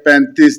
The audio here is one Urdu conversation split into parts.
35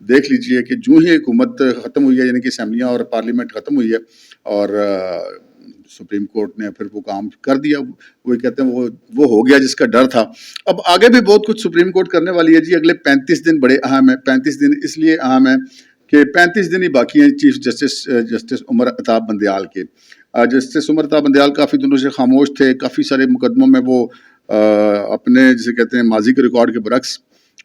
دیکھ لیجئے کہ جو ہی حکومت ختم ہوئی ہے، یعنی کہ اسمبلیاں اور پارلیمنٹ ختم ہوئی ہے اور سپریم کورٹ نے پھر وہ کام کر دیا، وہ کہتے ہیں وہ ہو گیا جس کا ڈر تھا۔ اب آگے بھی بہت کچھ سپریم کورٹ کرنے والی ہے جی، اگلے 35 دن بڑے اہم ہیں۔ 35 دن اس لیے اہم ہیں کہ 35 دن ہی باقی ہیں چیف جسٹس عمر عطا بندیال کے۔ جسٹس عمر عطا بندیال کافی دنوں سے خاموش تھے، کافی سارے مقدموں میں وہ اپنے جسے کہتے ہیں ماضی کے ریکارڈ کے برعکس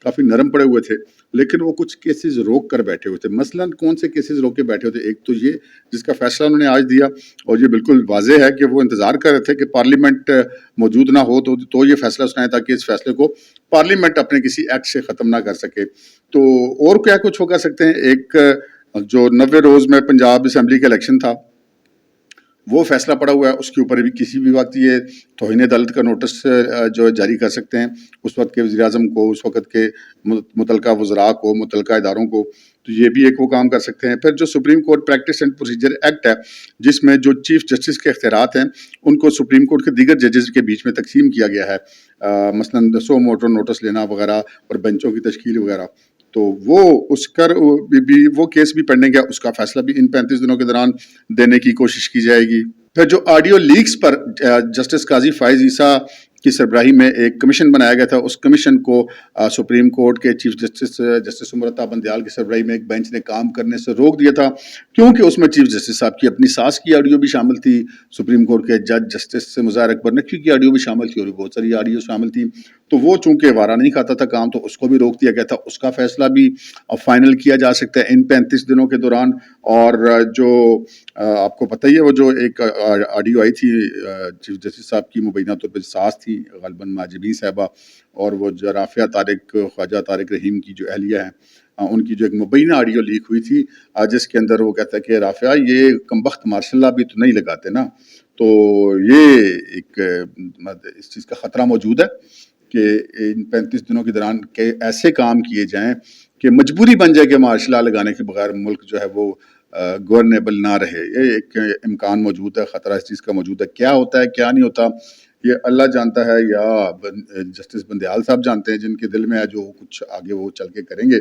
کافی نرم پڑے ہوئے تھے، لیکن وہ کچھ کیسز روک کر بیٹھے ہوئے تھے۔ مثلاً کون سے کیسز روک کے بیٹھے ہوئے تھے؟ ایک تو یہ جس کا فیصلہ انہوں نے آج دیا، اور یہ بالکل واضح ہے کہ وہ انتظار کر رہے تھے کہ پارلیمنٹ موجود نہ ہو تو یہ فیصلہ سنائے، تاکہ اس فیصلے کو پارلیمنٹ اپنے کسی ایکٹ سے ختم نہ کر سکے۔ تو اور کیا کچھ ہو کر سکتے ہیں؟ ایک جو 90 روز میں پنجاب اسمبلی کا الیکشن تھا، وہ فیصلہ پڑا ہوا ہے، اس کے اوپر بھی کسی بھی وقت یہ توہین عدالت کا نوٹس جو جاری کر سکتے ہیں، اس وقت کے وزیر اعظم کو، اس وقت کے متعلقہ وزراء کو، متعلقہ اداروں کو، تو یہ بھی ایک وہ کام کر سکتے ہیں۔ پھر جو supreme court practice and procedure act ہے، جس میں جو چیف جسٹس کے اختیارات ہیں ان کو سپریم کورٹ کے دیگر ججز کے بیچ میں تقسیم کیا گیا ہے، مثلاً سو موٹر نوٹس لینا وغیرہ اور بینچوں کی تشکیل وغیرہ، تو وہ اس کر بھی وہ کیس بھی پینڈنگ ہے، اس کا فیصلہ بھی ان 35 دنوں کے دوران دینے کی کوشش کی جائے گی۔ پھر جو آڈیو لیکس پر جسٹس قاضی فائز عیسیٰ کی سربراہی میں ایک کمیشن بنایا گیا تھا، اس کمیشن کو سپریم کورٹ کے چیف جسٹس عمر عطا بندیال کی سربراہی میں ایک بینچ نے کام کرنے سے روک دیا تھا، کیونکہ اس میں چیف جسٹس صاحب کی اپنی ساس کی آڈیو بھی شامل تھی، سپریم کورٹ کے جج جسٹس مظاہر اکبر نقوی کی آڈیو بھی شامل تھی، اور بھی بہت ساری آڈیو شامل تھی۔ تو وہ چونکہ وارہ نہیں کھاتا تھا کام، تو اس کو بھی روک دیا گیا تھا، اس کا فیصلہ بھی فائنل کیا جا سکتا ہے ان 35 دنوں کے دوران۔ اور جو آپ کو پتہ ہی ہے، وہ جو ایک آڈیو آئی تھی چیف جسٹس صاحب کی، مبینہ طور پہ ساس تھی غالباً ماجبی صاحبہ، اور وہ جو رافعہ طارق، خواجہ طارق رحیم کی جو اہلیہ ہیں، ان کی جو ایک مبینہ آڈیو لیک ہوئی تھی، جس کے اندر وہ کہتا ہے کہ رافعہ یہ کمبخت مارشاء اللہ بھی تو نہیں لگاتے نا۔ تو یہ ایک اس چیز کا خطرہ موجود ہے کہ ان 35 دنوں کے دوران کہ ایسے کام کیے جائیں کہ مجبوری بن جائے کہ مارشاء اللہ لگانے کے بغیر ملک جو ہے وہ گورنیبل نہ رہے۔ یہ ایک امکان موجود ہے، خطرہ اس چیز کا موجود ہے۔ کیا ہوتا ہے کیا نہیں ہوتا یہ اللہ جانتا ہے، یا جسٹس بندیال صاحب جانتے ہیں، جن کے دل میں ہے جو کچھ آگے وہ چل کے کریں گے۔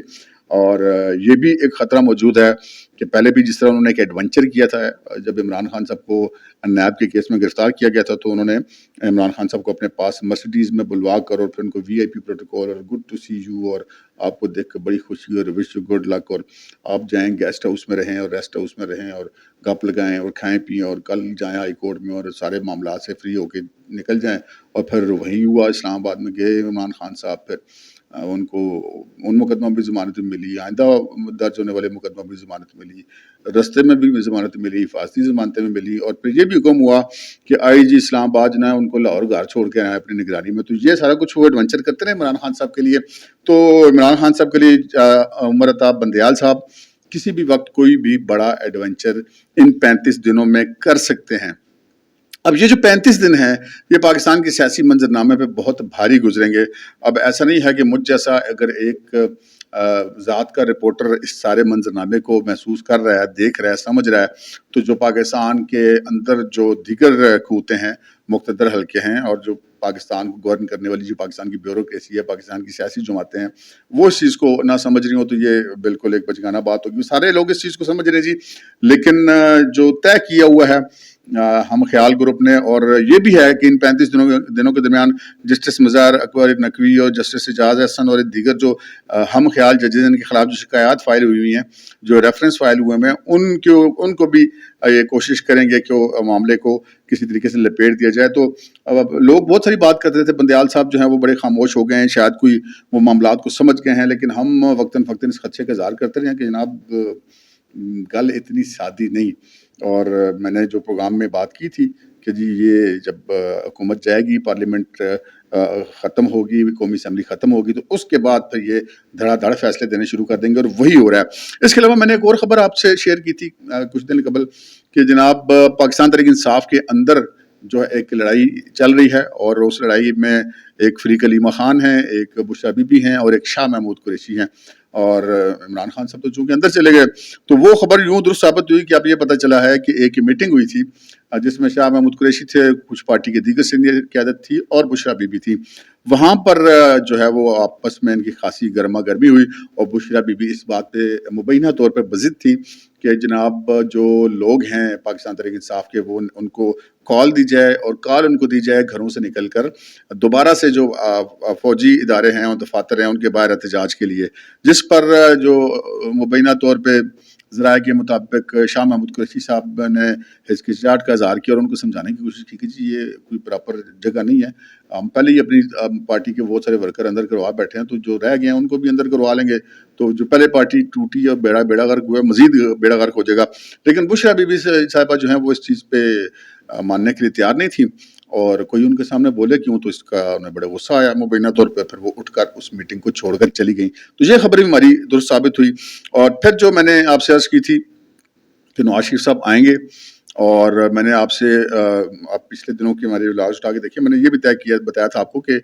اور یہ بھی ایک خطرہ موجود ہے کہ پہلے بھی جس طرح انہوں نے ایک ایڈونچر کیا تھا، جب عمران خان صاحب کو نیب کے کیس میں گرفتار کیا گیا تھا، تو انہوں نے عمران خان صاحب کو اپنے پاس مرسیڈیز میں بلوا کر اور پھر ان کو وی آئی پی پروٹوکول اور گڈ ٹو سی یو، اور آپ کو دیکھ کر بڑی خوشی اور وش یو گڈ لک، اور آپ جائیں گیسٹ ہاؤس میں رہیں اور ریسٹ ہاؤس میں رہیں اور گپ لگائیں اور کھائیں پئیں، اور کل جائیں ہائی کورٹ میں اور سارے معاملات سے فری ہو کے نکل جائیں۔ اور پھر وہیں ہوا، اسلام آباد میں گئے عمران خان صاحب، پھر ان کو ان مقدمہ بھی ضمانت ملی، آئندہ درج ہونے والے مقدمہ بھی ضمانت ملی، رستے میں بھی ضمانت ملی، حفاظتی ضمانتیں بھی ملی، اور پھر یہ بھی حکم ہوا کہ آئی جی اسلام آباد جو ہے ان کو لاہور گھر چھوڑ کے آئے اپنی نگرانی میں۔ تو یہ سارا کچھ وہ ایڈونچر کرتے رہے عمران خان صاحب کے لیے۔ تو عمران خان صاحب کے لیے عمر عطا بندیال صاحب کسی بھی وقت کوئی بھی بڑا ایڈونچر ان 35 دنوں میں کر سکتے ہیں۔ اب یہ جو 35 دن ہیں، یہ پاکستان کے سیاسی منظرنامے پہ بہت بھاری گزریں گے۔ اب ایسا نہیں ہے کہ مجھ جیسا اگر ایک ذات کا رپورٹر اس سارے منظرنامے کو محسوس کر رہا ہے، دیکھ رہا ہے، سمجھ رہا ہے، تو جو پاکستان کے اندر جو دیگر قوتیں ہیں، مقتدر حلقے ہیں، اور جو پاکستان کو گورن کرنے والی جو پاکستان کی بیوروکریسی ہے، پاکستان کی سیاسی جماعتیں ہیں، وہ اس چیز کو نہ سمجھ رہی ہوں، تو یہ بالکل ایک بچگانہ بات ہوگی۔ سارے لوگ اس چیز کو سمجھ رہے ہیں جی، لیکن جو طے کیا ہوا ہے ہم خیال گروپ نے، اور یہ بھی ہے کہ ان 35 دنوں کے درمیان جسٹس مظاہر اکبر نقوی اور جسٹس اعجاز احسن اور دیگر جو ہم خیال ججز کے خلاف جو شکایات فائل ہوئی ہیں، جو ریفرنس فائل ہوئے ہیں، ان کو بھی یہ کوشش کریں گے کہ معاملے کو کسی طریقے سے لپیٹ دیا جائے۔ تو اب لوگ بہت ساری بات کرتے تھے، بندیال صاحب جو ہیں وہ بڑے خاموش ہو گئے ہیں، شاید کوئی وہ معاملات کو سمجھ گئے ہیں، لیکن ہم وقتاً فوقتاً اس خدشے کا اظہار کرتے رہے ہیں کہ جناب گل اتنی سادی نہیں۔ اور میں نے جو پروگرام میں بات کی تھی کہ جی یہ جب حکومت جائے گی، پارلیمنٹ ختم ہوگی، قومی اسمبلی ختم ہوگی، تو اس کے بعد پھر یہ دھڑا دھڑ فیصلے دینے شروع کر دیں گے، اور وہی ہو رہا ہے۔ اس کے علاوہ میں نے ایک اور خبر آپ سے شیئر کی تھی کچھ دن قبل کہ جناب پاکستان تحریک انصاف کے اندر جو ہے ایک لڑائی چل رہی ہے، اور اس لڑائی میں ایک فریق علیمہ خان ہیں، ایک بشرا بی بی ہیں، اور ایک شاہ محمود قریشی ہیں۔ اور عمران خان صاحب تو چونکہ اندر چلے گئے تو وہ خبر یوں درست ثابت ہوئی کہ اب یہ پتہ چلا ہے کہ ایک میٹنگ ہوئی تھی جس میں شاہ محمود قریشی تھے, کچھ پارٹی کے دیگر سینئر قیادت تھی اور بشرا بی بی تھی. وہاں پر جو ہے وہ آپس میں ان کی خاصی گرما گرمی ہوئی اور بشرا بی بی اس بات پہ مبینہ طور پہ بضد تھی کہ جناب جو لوگ ہیں پاکستان تحریک انصاف کے وہ ان کو کال دی جائے اور کال ان کو دی جائے گھروں سے نکل کر دوبارہ سے جو فوجی ادارے ہیں اور دفاتر ہیں ان کے باہر احتجاج کے لیے, جس پر جو مبینہ طور پہ ذرائع کے مطابق شاہ محمود قریشی صاحب نے ہچکچاہٹ کا اظہار کیا اور ان کو سمجھانے کی کوشش کی کہ جی یہ کوئی پراپر جگہ نہیں ہے, ہم پہلے ہی اپنی پارٹی کے بہت سارے ورکر اندر کروا بیٹھے ہیں تو جو رہ گئے ہیں ان کو بھی اندر کروا لیں گے, تو جو پہلے پارٹی ٹوٹی اور بیڑا غرق ہوا مزید بیڑا غرق ہو جائے گا. لیکن بشرا بی بی صاحبہ جو ہیں وہ اس چیز پہ ماننے کے لیے تیار نہیں تھی اور کوئی ان کے سامنے بولے کیوں تو اس کا انہیں بڑے غصہ آیا مبینہ طور پہ, پھر وہ اٹھ کر اس میٹنگ کو چھوڑ کر چلی گئیں. تو یہ خبر بھی ہماری درست ثابت ہوئی. اور پھر جو میں نے آپ سے عرض کی تھی کہ نواز شریف صاحب آئیں گے اور میں نے آپ سے آپ پچھلے دنوں کی ہماری لاج اٹھا کے دیکھیے, میں نے یہ بھی بتایا تھا آپ کو کہ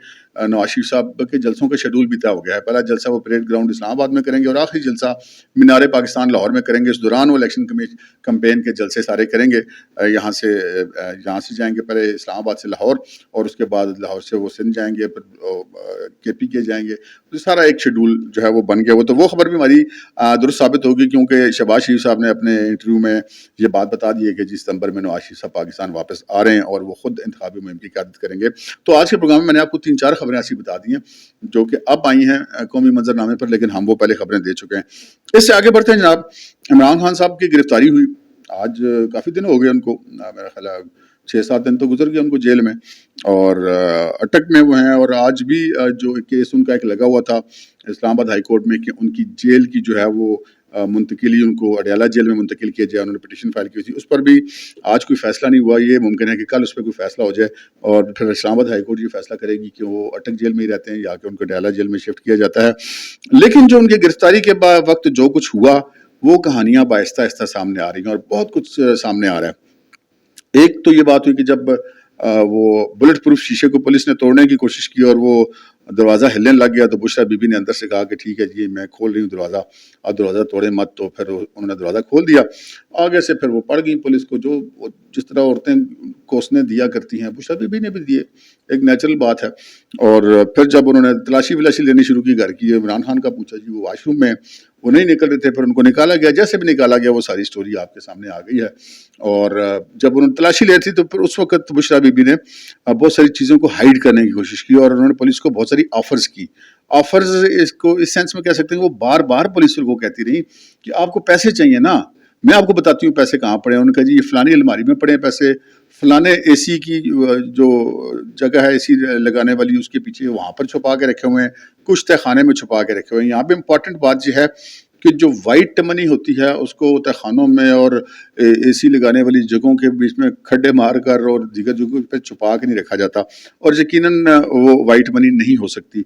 نواز شریف صاحب کے جلسوں کا شیڈول بھی طے ہو گیا ہے. پہلا جلسہ وہ پریڈ گراؤنڈ اسلام آباد میں کریں گے اور آخری جلسہ مینار پاکستان لاہور میں کریں گے. اس دوران وہ الیکشن کمپین کے جلسے سارے کریں گے. یہاں سے جائیں گے پہلے اسلام آباد سے لاہور اور اس کے بعد لاہور سے وہ سندھ جائیں گے, پھر کے پی کے جائیں گے. تو سارا ایک شیڈول جو ہے وہ بن گیا. تو وہ خبر بھی ہماری درست ثابت ہوگی کیونکہ شہباز شریف صاحب نے اپنے انٹرویو میں یہ بات بتا دی ہے کہ ستمبر میں نواز شریف صاحب پاکستان واپس آ رہے ہیں اور وہ خود انتخابی مہم کی قیادت کریں گے. تو آج کے پروگرام میں میں نے آپ کو 3-4 خبریں ایسی بتا دی ہیں جو کہ اب آئی ہیں قومی منظر نامے پر, لیکن ہم وہ پہلے خبریں دے چکے ہیں. اس سے آگے بڑھتے ہیں جناب. عمران خان صاحب کی گرفتاری ہوئی, آج کافی دن ہو گئے ان کو, میرا خیال ہے 6-7 دن تو گزر گئے ان کو جیل میں اور اٹک میں وہ ہیں. اور آج بھی جو کیس ان کا ایک لگا ہوا تھا اسلام آباد ہائی کورٹ میں کہ ان کی جیل کی جو ہے وہ منتقلی ان کو اڈیالہ جیل میں منتقل کیا جائے, انہوں نے پٹیشن فائل کی تھی, اس پر بھی آج کوئی فیصلہ نہیں ہوا. یہ ممکن ہے کہ کل اس پہ کوئی فیصلہ ہو جائے اور پھر اسلام آباد ہائی کورٹ یہ فیصلہ کرے گی کہ وہ اٹک جیل میں ہی رہتے ہیں یا کہ ان کو اڈیالہ جیل میں شفٹ کیا جاتا ہے. لیکن جو ان کی گرفتاری کے وقت جو کچھ ہوا وہ کہانیاں آہستہ آہستہ سامنے آ رہی ہیں اور بہت کچھ سامنے آ رہا ہے. ایک تو یہ بات ہوئی کہ جب وہ بلٹ پروف شیشے کو پولیس نے توڑنے کی کوشش کی اور وہ دروازہ ہلنے لگ گیا تو بشرا بی بی نے اندر سے کہا کہ ٹھیک ہے جی میں کھول رہی ہوں دروازہ, آپ دروازہ توڑے مت. تو پھر انہوں نے دروازہ کھول دیا. آگے سے پھر وہ پڑ گئی پولیس کو, جو جس طرح عورتیں کوسنے دیا کرتی ہیں بشرا بی بی نے بھی دیے, ایک نیچرل بات ہے. اور پھر جب انہوں نے تلاشی لینی شروع کی گھر کی, عمران خان کا پوچھا جی وہ واش روم میں, وہ نہیں نکل رہے تھے, پھر ان کو نکالا گیا. جیسے بھی نکالا گیا وہ ساری سٹوری آپ کے سامنے آ گئی ہے. اور جب انہوں نے تلاشی لی تھی تو پھر اس وقت بشرا بی بی نے بہت ساری چیزوں کو ہائیڈ کرنے کی کوشش کی اور انہوں نے پولیس کو بہت ساری آفرز کی. آفرز اس کو اس سینس میں کہہ سکتے ہیں کہ وہ بار بار پولیس کو کہتی رہی کہ آپ کو پیسے چاہیے نا, میں آپ کو بتاتی ہوں پیسے کہاں پڑے ہیں. انہوں نے کہا جی یہ فلانی الماری میں پڑے ہیں پیسے, فلانے اے سی کی جو جگہ ہے اے سی لگانے والی اس کے پیچھے وہاں پر چھپا کے رکھے ہوئے ہیں, کچھ تہ خانے میں چھپا کے رکھے ہوئے ہیں. یہاں پہ امپورٹنٹ بات یہ ہے کہ جو وائٹ منی ہوتی ہے اس کو تہ خانوں میں اور اے سی لگانے والی جگہوں کے بیچ میں کھڈے مار کر اور دیگر جگہوں پہ چھپا کے نہیں رکھا جاتا, اور یقیناً وہ وائٹ منی نہیں ہو سکتی.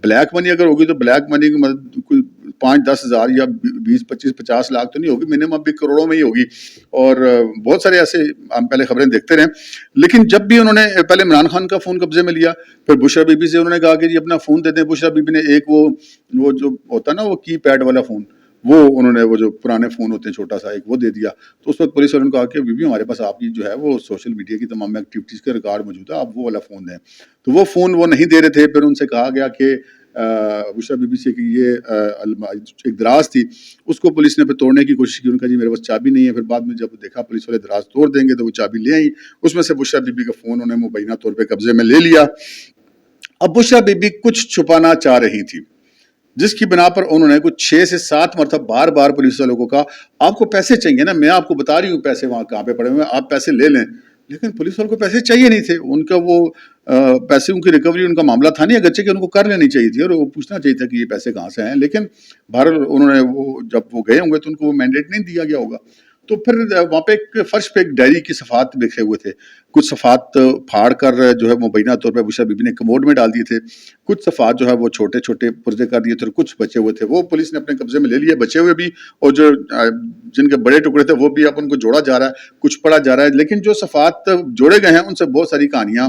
بلیک منی اگر ہوگی تو بلیک منی کی مدد کوئی 5-10 ہزار یا 20-25-50 لاکھ تو نہیں ہوگی, منیمم بھی کروڑوں میں ہی ہوگی. اور بہت سارے ایسے ہم پہلے خبریں دیکھتے رہے. لیکن جب بھی انہوں نے پہلے عمران خان کا فون قبضے میں لیا, پھر بشرا بی بی سے انہوں نے کہا کہ جی اپنا فون دے دیں. بشرا بی بی نے ایک وہ جو ہوتا ہے نا وہ کی پیڈ والا فون, وہ انہوں نے وہ جو پرانے فون ہوتے ہیں چھوٹا سا ایک وہ دے دیا. تو اس وقت پولیس والوں نے کہا کہ بی بی ہمارے پاس آپ کی جو ہے وہ سوشل میڈیا کی تمام ایکٹیویٹیز کا ریکارڈ موجود ہے, آپ وہ والا فون دیں. تو وہ فون وہ نہیں دے رہے تھے. پھر ان سے کہا گیا کہ بشرا بی بی سے کہ یہ ایک دراز تھی اس کو پولیس نے پھر توڑنے کی کوشش کی. ان کا جی میرے پاس چابی نہیں ہے. پھر بعد میں جب دیکھا پولیس والے دراز توڑ دیں گے تو وہ چابی لے آئی, اس میں سے بشرا بی بی کا فون انہوں نے مبینہ طور پہ قبضے میں لے لیا. اب بشرا بی بی کچھ چھپانا چاہ رہی تھی جس کی بنا پر انہوں نے کچھ 6 سے 7 مرتبہ بار بار پولیس والوں کو کہا آپ کو پیسے چاہیے نا, میں آپ کو بتا رہی ہوں پیسے وہاں کہاں پہ پڑے ہوئے ہیں, آپ پیسے لے لیں. لیکن پولیس والوں کو پیسے چاہیے نہیں تھے. ان کا وہ پیسوں کی ریکوری ان کا معاملہ تھا نہیں, اگرچہ کہ ان کو کر لینی چاہیے تھی اور وہ پوچھنا چاہیے تھا کہ یہ پیسے کہاں سے ہیں. لیکن بہرحال انہوں نے وہ جب وہ گئے ہوں گے تو ان کو وہ مینڈیٹ نہیں دیا گیا ہوگا. تو پھر وہاں پہ ایک فرش پہ ایک ڈائری کی صفحات بکھرے ہوئے تھے. کچھ صفحات پھاڑ کر جو ہے مبینہ طور پہ بشرا بی بی نے کموڈ میں ڈال دیے تھے. کچھ صفحات جو ہے وہ چھوٹے چھوٹے پرزے کر دیے تھے اور کچھ بچے ہوئے تھے وہ پولیس نے اپنے قبضے میں لے لیے, بچے ہوئے بھی, اور جو جن کے بڑے ٹکڑے تھے وہ بھی اب ان کو جوڑا جا رہا ہے, کچھ پڑھا جا رہا ہے. لیکن جو صفحات جوڑے گئے ہیں ان سے بہت ساری کہانیاں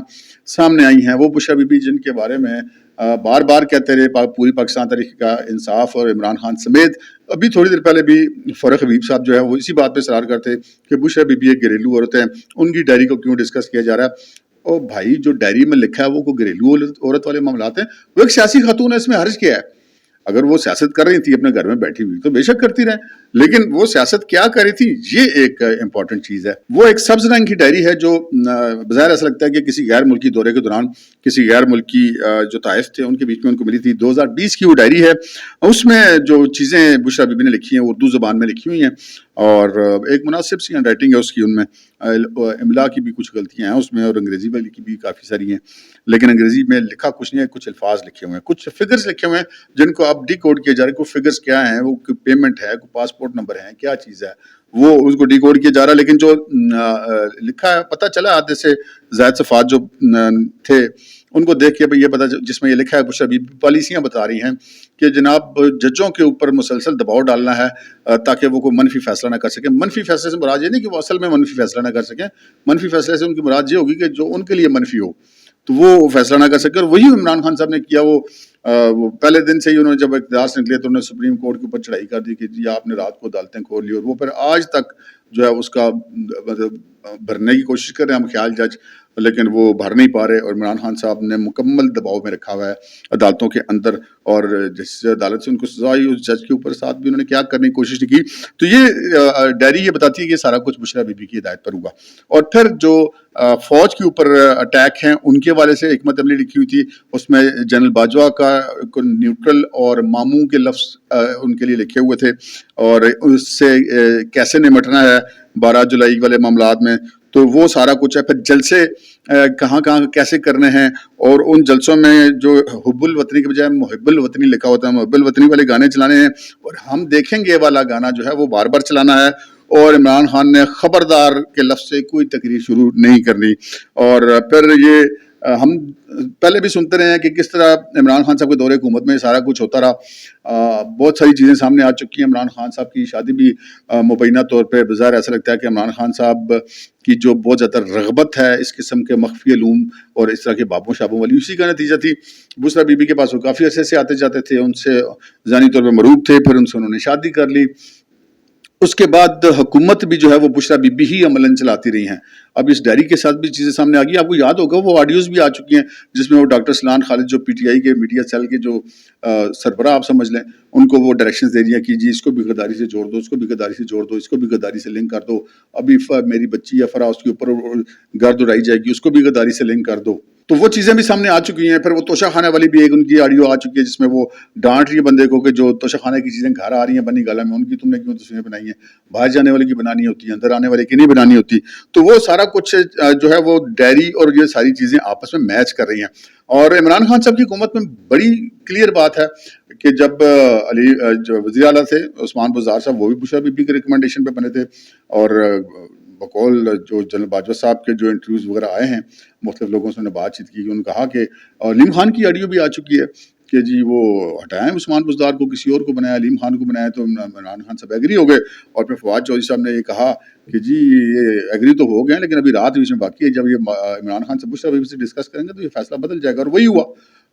سامنے آئی ہیں. وہ بشرا بی بی جن کے بارے میں بار بار کہتے رہے پوری پاکستان تحریک کا انصاف اور عمران خان سمیت. ابھی تھوڑی دیر پہلے بھی فرق حبیب صاحب جو ہے وہ اسی بات پہ اصرار کرتے کہ بشرا بی بی ایک گھریلو عورت ہے, ان کی ڈائری کو کیوں ڈسکس کیا جا رہا ہے. اور بھائی جو ڈائری میں لکھا ہے وہ کوئی گھریلو عورت والے معاملات ہیں, وہ ایک سیاسی خاتون ہے, اس میں حرج کیا ہے؟ اگر وہ سیاست کر رہی تھی اپنے گھر میں بیٹھی ہوئی تو بے شک کرتی رہیں, لیکن وہ سیاست کیا کر رہی تھی یہ ایک امپورٹنٹ چیز ہے. وہ ایک سبز رنگ کی ڈائری ہے جو بظاہر ایسا لگتا ہے کہ کسی غیر ملکی دورے کے دوران کسی غیر ملکی جو طائف تھے ان کے بیچ میں ان کو ملی تھی. 2020 کی وہ ڈائری ہے, اس میں جو چیزیں بشرا بی بی نے لکھی ہیں وہ اردو زبان میں لکھی ہوئی ہیں, اور ایک مناسب سی ہینڈ رائٹنگ ہے اس کی, ان میں املا کی بھی کچھ غلطیاں ہیں اس میں, اور انگریزی میں کی بھی کافی ساری ہیں, لیکن انگریزی میں لکھا کچھ نہیں ہے, کچھ الفاظ لکھے ہوئے ہیں, کچھ فگرز لکھے ہوئے ہیں جن کو اب ڈی کوڈ کیا جا رہا ہے. کوئی فگرز کیا ہیں, وہ پیمنٹ ہے, کوئی پاسپورٹ نمبر ہے, کیا چیز ہے, وہ اس کو ڈی کوڈ کیا جا رہا ہے. لیکن جو لکھا ہے پتہ چلا آدھے سے زائد صفحات جو تھے ان کو دیکھ کے بھئی یہ پتہ, جس میں یہ لکھا ہے بشرا بی بی پالیسیاں بتا رہی ہیں کہ جناب ججوں کے اوپر مسلسل دباؤ ڈالنا ہے تاکہ وہ کوئی منفی فیصلہ نہ کر سکیں. منفی فیصلے سے مراد یہ نہیں کہ وہ اصل میں منفی فیصلہ نہ کر سکیں, منفی فیصلے سے ان کی مراد یہ ہوگی کہ جو ان کے لیے منفی ہو تو وہ فیصلہ نہ کر سکے. اور وہی عمران خان صاحب نے کیا. وہ پہلے دن سے ہی انہوں نے جب اقتدار سے نکلے تو انہوں نے سپریم کورٹ کے اوپر چڑھائی کر دی کہ جی آپ نے رات کو عدالتیں کھول لی, اور وہ پھر آج تک جو ہے اس کا بھرنے کی کوشش کر رہے ہیں ہم خیال جج, لیکن وہ بھر نہیں پا رہے. اور عمران خان صاحب نے مکمل دباؤ میں رکھا ہوا ہے عدالتوں کے اندر, اور جس عدالت سے ان کو سزا ہوئی اس جج کے اوپر ساتھ بھی انہوں نے کیا کرنے کی کوشش نہیں کی. تو یہ ڈائری یہ بتاتی ہے کہ سارا کچھ بشرا بی بی کی ہدایت پر ہوا. اور پھر جو فوج کے اوپر اٹیک ہیں ان کے حوالے سے حکمت عملی لکھی ہوئی تھی, اس میں جنرل باجوہ کا نیوٹرل اور ماموں کے لفظ ان کے لیے لکھے ہوئے تھے, اور اس سے کیسے نمٹنا ہے 12 جولائی والے معاملات میں, تو وہ سارا کچھ ہے. پھر جلسے کہاں کہاں کیسے کرنے ہیں, اور ان جلسوں میں جو حب الوطنی کے بجائے محب الوطنی لکھا ہوتا ہے, محب الوطنی والے گانے چلانے ہیں, اور ہم دیکھیں گے والا گانا جو ہے وہ بار بار چلانا ہے. اور عمران خان نے خبردار کے لفظ سے کوئی تقریر شروع نہیں کرنی. اور پھر یہ ہم پہلے بھی سنتے رہے ہیں کہ کس طرح عمران خان صاحب کے دور حکومت میں سارا کچھ ہوتا رہا. بہت ساری چیزیں سامنے آ چکی ہیں. عمران خان صاحب کی شادی بھی مبینہ طور پہ بظاہر ایسا لگتا ہے کہ عمران خان صاحب کی جو بہت زیادہ رغبت ہے اس قسم کے مخفی علوم اور اس طرح کے بابوں شابوں والی, اسی کا نتیجہ تھی. بشرا بی بی کے پاس وہ کافی عرصے سے آتے جاتے تھے, ان سے ذہنی طور پہ مروب تھے, پھر ان سے انہوں نے شادی کر لی. اس کے بعد حکومت بھی جو ہے وہ بشرا بی بی ہی عملاً چلاتی رہی ہیں. اب اس ڈائری کے ساتھ بھی چیزیں سامنے آ گئی. آپ کو یاد ہوگا وہ آڈیوز بھی آ چکی ہیں جس میں وہ ڈاکٹر سلان خالد جو پی ٹی آئی کے میڈیا سیل کے جو سربراہ آپ سمجھ لیں, ان کو وہ ڈائریکشنز دے رہی ہیں کہ جی اس کو بھی غداری سے جوڑ دو, اس کو بھی غداری سے جوڑ دو, اس کو بھی غداری سے لنک کر دو, ابھی میری بچی یا فرا اس کے اوپر گرد اڑائی جائے گی, اس کو بھی غداری سے لنک کر دو. تو وہ چیزیں بھی سامنے آ چکی ہیں. پھر وہ توشہ خانے والی بھی ایک ان کی آڈیو آ چکی ہے جس میں وہ ڈانٹ رہی ہے بندے کو کہ جو توشہ خانے کی چیزیں گھر آ رہی ہیں بنی گالا میں, ان کی تم نے کیوں تصویریں بنائی ہیں, باہر جانے والے کی بنانی ہوتی ہے, اندر آنے والے کی نہیں بنانی ہوتی. تو وہ سارا کچھ جو ہے وہ ڈائری اور یہ ساری چیزیں آپس میں میچ کر رہی ہیں. اور عمران خان صاحب کی حکومت میں بڑی کلیئر بات ہے کہ جب جو وزیر اعلیٰ تھے عثمان بزدار صاحب, وہ بھی بشرا بی بی کے ریکمنڈیشن پہ بنے تھے, اور بقول جو جنرل باجوہ صاحب کے جو انٹرویوز وغیرہ آئے ہیں مختلف لوگوں سے انہوں نے بات چیت کی, انہوں نے کہا کہ علیم خان کی آڈیو بھی آ چکی ہے کہ جی وہ ہٹائیں عثمان بزدار کو, کسی اور کو بنایا, علیم خان کو بنایا. تو عمران خان صاحب ایگری ہو گئے, اور پھر فواد چودھری صاحب نے یہ کہا کہ جی یہ ایگری تو ہو گئے ہیں لیکن ابھی رات بیچ میں باقی ہے, جب یہ عمران خان سے بشرا بی بی سے ڈسکس کریں گے تو یہ فیصلہ بدل جائے گا. اور وہی ہوا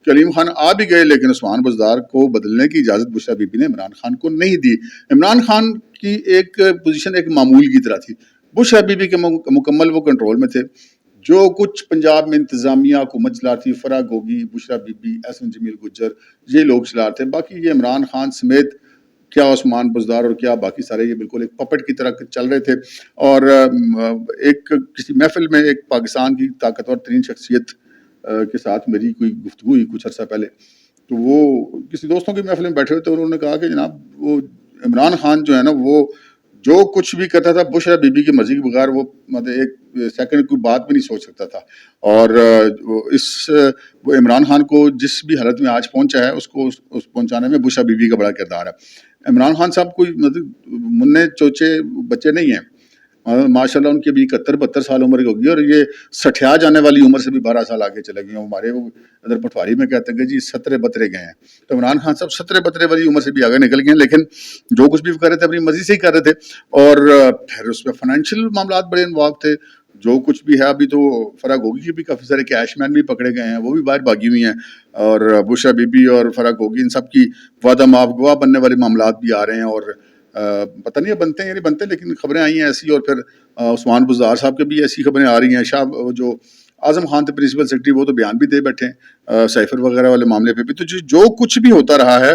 کہ علیم خان آ بھی گئے, لیکن عثمان بزدار کو بدلنے کی اجازت بشرا بی بی نے عمران خان کو نہیں دی. عمران خان کی ایک پوزیشن ایک معمول کی طرح تھی, بشرا بی بی کے مکمل وہ کنٹرول میں تھے. جو کچھ پنجاب میں انتظامیہ حکومت چلا رہی تھی, فرا گوگی, بشرا بی بی, احسن جمیل گجر, یہ لوگ چلا رہے تھے. باقی یہ عمران خان سمیت کیا عثمان بزدار اور کیا باقی سارے یہ بالکل ایک پپٹ کی طرح چل رہے تھے. اور ایک کسی محفل میں ایک پاکستان کی طاقتور ترین شخصیت کے ساتھ میری کوئی گفتگو ہوئی کچھ عرصہ پہلے, تو وہ کسی دوستوں کی محفل میں بیٹھے ہوئے تھے, اور انہوں نے کہا کہ جناب وہ عمران خان جو ہے نا وہ جو کچھ بھی کرتا تھا بشرا بی بی کی مرضی کے بغیر وہ مطلب ایک سیکنڈ کوئی بات بھی نہیں سوچ سکتا تھا. اور وہ عمران خان کو جس بھی حالت میں آج پہنچا ہے اس کو پہنچانے میں بشرا بی بی کا بڑا کردار ہے. عمران خان صاحب کوئی مطلب منع چوچے بچے نہیں ہیں, ماشاء اللہ ان کی ابھی 71-72 سال عمر کی ہوگی, اور یہ سٹھیا جانے والی عمر سے بھی 12 سال آگے چلے گئے ہیں. ہمارے وہ ادھر پٹواری میں کہتے ہیں کہ جی 17 گئے ہیں, تو عمران خان صاحب 17 والی عمر سے بھی آگے نکل گئے ہیں. لیکن جو کچھ بھی کر رہے تھے اپنی مرضی سے ہی کر رہے تھے. اور پھر اس میں فائنینشیل معاملات بڑے انوالو تھے. جو کچھ بھی ہے ابھی تو فرح گوگی کے بھی کافی سارے کیش مین بھی پکڑے گئے ہیں, وہ بھی باہر بھاگی ہوئی ہیں, اور بشرا بی بی اور فرح گوگی ان سب کی وعدہ معاف گواہ بننے والے معاملات بھی آ رہے ہیں, اور پتہ نہیں بنتے ہیں یا نہیں بنتے, لیکن خبریں آئی ہیں ایسی. اور پھر عثمان بزدار صاحب کے بھی ایسی خبریں آ رہی ہیں. جو اعظم خان تھے پرنسپل سیکرٹری, وہ تو بیان بھی دے بیٹھے ہیں سائفر وغیرہ والے معاملے پہ بھی. تو جو کچھ بھی ہوتا رہا ہے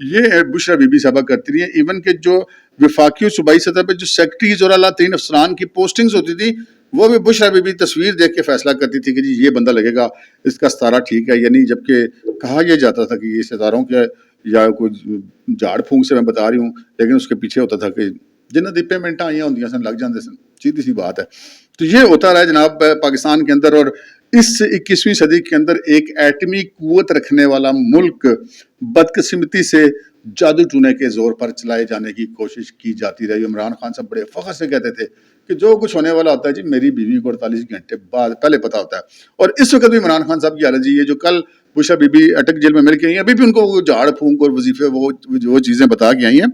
یہ بشرا بی بی صاحبہ کرتی رہی ہیں. ایون کہ جو وفاقی اور صوبائی سطح پہ جو سیکرٹریز اور اعلیٰ ترین افسران کی پوسٹنگز ہوتی تھی, وہ بھی بشرا بی بی تصویر دیکھ کے فیصلہ کرتی تھی کہ جی یہ بندہ لگے گا, اس کا ستارہ ٹھیک ہے یا نہیں. جبکہ کہا یہ جاتا تھا کہ یہ ستاروں کے یا کوئی جھاڑ پھونک سے میں بتا رہی ہوں, لیکن اس کے پیچھے ہوتا تھا کہ جنہیں دی پیمنٹاں آئی ہوں سن لگ جاندے سن, سیدھی سی بات ہے. تو یہ ہوتا رہا ہے جناب پاکستان کے اندر. اور اس 21ویں صدی کے اندر ایک ایٹمی قوت رکھنے والا ملک بدقسمتی سے جادو ٹونے کے زور پر چلائے جانے کی کوشش کی جاتی رہی. عمران خان صاحب بڑے فخر سے کہتے تھے کہ جو کچھ ہونے والا ہوتا ہے جی میری بیوی کو 48 گھنٹے بعد پہلے پتا ہوتا ہے. اور اس وقت بھی عمران خان صاحب کی حالت جی, یہ جو کل بشرا بی بی اٹک جیل میں مل کے آئی ہیں, ابھی بھی ان کو وہ جھاڑ پھونک اور وظیفے وہ چیزیں بتا کے آئی ہیں.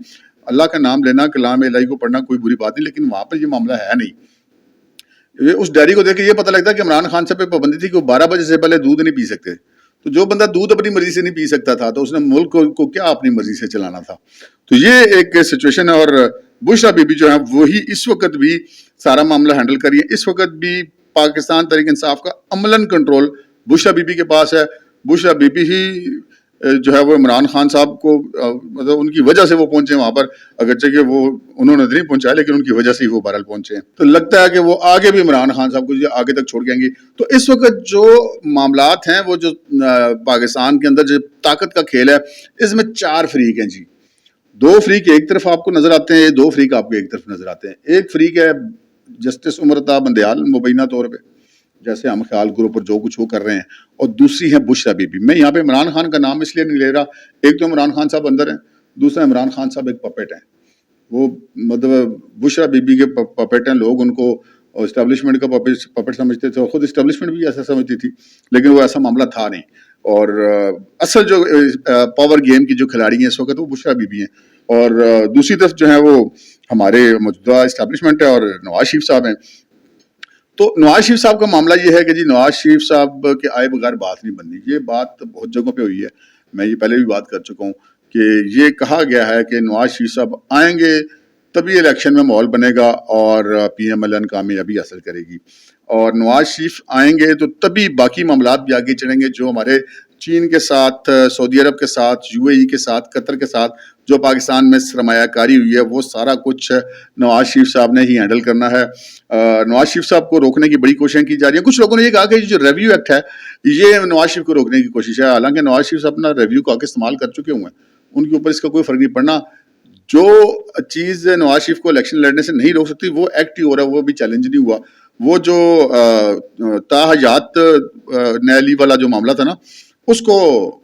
اللہ کا نام لینا, کلام الہی کو پڑھنا کوئی بری بات نہیں, لیکن وہاں پر یہ معاملہ ہے نہیں. اس ڈائری کو دیکھ کے یہ پتہ لگتا ہے کہ عمران خان صاحب پہ پابندی تھی کہ وہ 12 بجے سے پہلے دودھ نہیں پی سکتے. تو جو بندہ دودھ اپنی مرضی سے نہیں پی سکتا تھا تو اس نے ملک کو کیا اپنی مرضی سے چلانا تھا. تو یہ ایک سچویشن ہے. اور بشرا بی بی جو ہے وہی اس وقت بھی سارا معاملہ ہینڈل کری ہے. اس وقت بھی پاکستان تحریک انصاف کا عملاً کنٹرول بشرا بی بی کے پاس ہے. بشرا بی بی ہی جو ہے وہ عمران خان صاحب کو مطلب ان کی وجہ سے وہ پہنچے وہاں پر, اگرچہ کہ وہ انہوں نے نہیں پہنچایا لیکن ان کی وجہ سے ہی وہ بہرحال پہنچے ہیں. تو لگتا ہے کہ وہ آگے بھی عمران خان صاحب کو آگے تک چھوڑ کے آئیں گے. تو اس وقت جو معاملات ہیں وہ جو پاکستان کے اندر جو طاقت کا کھیل ہے, اس میں 4 فریق ہیں جی. 2 فریق ایک طرف آپ کو نظر آتے ہیں, 2 فریق آپ کو ایک طرف نظر آتے ہیں. ایک فریق ہے جسٹس عمر عطا بندیال مبینہ طور پہ, جیسے ہم خیال گروپ پر جو کچھ وہ کر رہے ہیں, اور دوسری ہے بشرا بی بی. میں یہاں پہ عمران خان کا نام اس لیے نہیں لے رہا, ایک تو عمران خان صاحب اندر ہیں, دوسرا عمران خان صاحب ایک پپیٹ ہیں. وہ مطلب بشرا بی بی کے پپیٹ ہیں. لوگ ان کو اسٹیبلشمنٹ کا پپیٹ سمجھتے تھے, اور خود اسٹیبلشمنٹ بھی ایسا سمجھتی تھی, لیکن وہ ایسا معاملہ تھا نہیں. اور اصل جو پاور گیم کی جو کھلاڑی ہیں اس وقت وہ بشرا بی بی ہیں. اور دوسری طرف جو ہے وہ ہمارے موجودہ اسٹیبلشمنٹ ہے اور نواز شریف صاحب ہیں. تو نواز شریف صاحب کا معاملہ یہ ہے کہ جی نواز شریف صاحب کے آئے بغیر بات نہیں بننی. یہ بات بہت جگہوں پہ ہوئی ہے, میں یہ پہلے بھی بات کر چکا ہوں کہ یہ کہا گیا ہے کہ نواز شریف صاحب آئیں گے تبھی الیکشن میں ماحول بنے گا اور پی ایم ایل این کامیابی حاصل کرے گی. اور نواز شریف آئیں گے تو تبھی باقی معاملات بھی آگے چڑھیں گے. جو ہمارے چین کے ساتھ, سعودی عرب کے ساتھ, یو اے ای کے ساتھ, قطر کے ساتھ جو پاکستان میں سرمایہ کاری ہوئی ہے, وہ سارا کچھ نواز شریف صاحب نے ہی ہینڈل کرنا ہے. نواز شریف صاحب کو روکنے کی بڑی کوششیں کی جا رہی ہیں. کچھ لوگوں نے یہ کہا کہ جو ریویو ایکٹ ہے یہ نواز شریف کو روکنے کی کوشش ہے, حالانکہ نواز شریف صاحب اپنا ریویو کا استعمال کر چکے ہوئے ہیں, ان کے اوپر اس کا کوئی فرق نہیں پڑنا. جو چیز نواز شریف کو الیکشن لڑنے سے نہیں روک سکتی وہ ایکٹ ہی ہو رہا ہے, وہ بھی چیلنج نہیں ہوا. وہ جو تاحیات نیلی والا جو معاملہ تھا نا, اس کو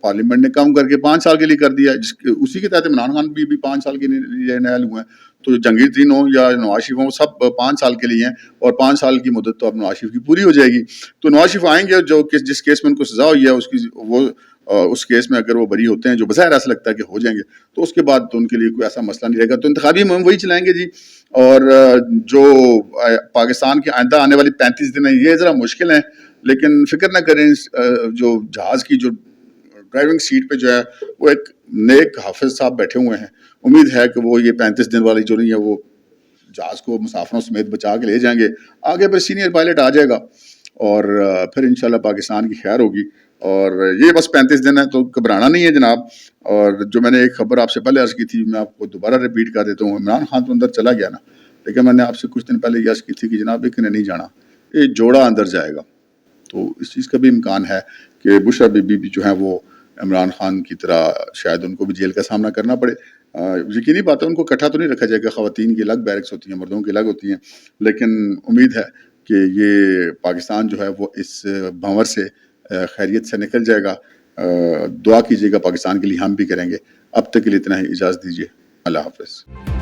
پارلیمنٹ نے کم کر کے 5 سال کے لیے کر دیا, اسی کے تحت عمران خان بھی 5 سال کے لیے نیل ہوئے ہیں. تو جنگیر ترین ہوں یا نواز شریف ہوں, سب 5 سال کے لیے ہیں, اور 5 سال کی مدت تو اب نواز شریف کی پوری ہو جائے گی. تو نواز شریف آئیں گے, جو جس کیس میں ان کو سزا ہوئی ہے اس کی وہ اس کیس میں اگر وہ بری ہوتے ہیں, جو بظاہر ایسا لگتا ہے کہ ہو جائیں گے, تو اس کے بعد تو ان کے لیے کوئی ایسا مسئلہ نہیں رہے گا. تو انتخابی مہم وہی چلائیں گے جی. اور جو پاکستان کے آئندہ آنے والی 35 دن ہیں یہ ذرا مشکل ہیں, لیکن فکر نہ کریں, جو جہاز کی جو ڈرائیونگ سیٹ پہ جو ہے وہ ایک نیک حافظ صاحب بیٹھے ہوئے ہیں. امید ہے کہ وہ یہ 35 دن والی جو نہیں ہے وہ جہاز کو مسافروں سمیت بچا کے لے جائیں گے. آگے پھر سینئر پائلٹ آ جائے گا اور پھر انشاءاللہ پاکستان کی خیر ہوگی. اور یہ بس 35 دن ہے, تو گھبرانا نہیں ہے جناب. اور جو میں نے ایک خبر آپ سے پہلے عرض کی تھی, میں آپ کو دوبارہ ریپیٹ کر دیتا ہوں. عمران خان تو اندر چلا گیا نا, لیکن میں نے آپ سے کچھ دن پہلے یہ عرض کی تھی کہ جناب ایک نے نہیں جانا, یہ جوڑا اندر جائے گا. تو اس چیز کا بھی امکان ہے کہ بشرا بی بی جو ہیں وہ عمران خان کی طرح شاید ان کو بھی جیل کا سامنا کرنا پڑے. یقینی بات ہے ان کو اکٹھا تو نہیں رکھا جائے گا, خواتین کی الگ بیرکس ہوتی ہیں, مردوں کی الگ ہوتی ہیں, لیکن امید ہے کہ یہ پاکستان جو ہے وہ اس بھنور سے خیریت سے نکل جائے گا. دعا کیجیے گا پاکستان کے لیے, ہم بھی کریں گے. اب تک کے لیے اتنا ہی, اجازت دیجیے. اللہ حافظ.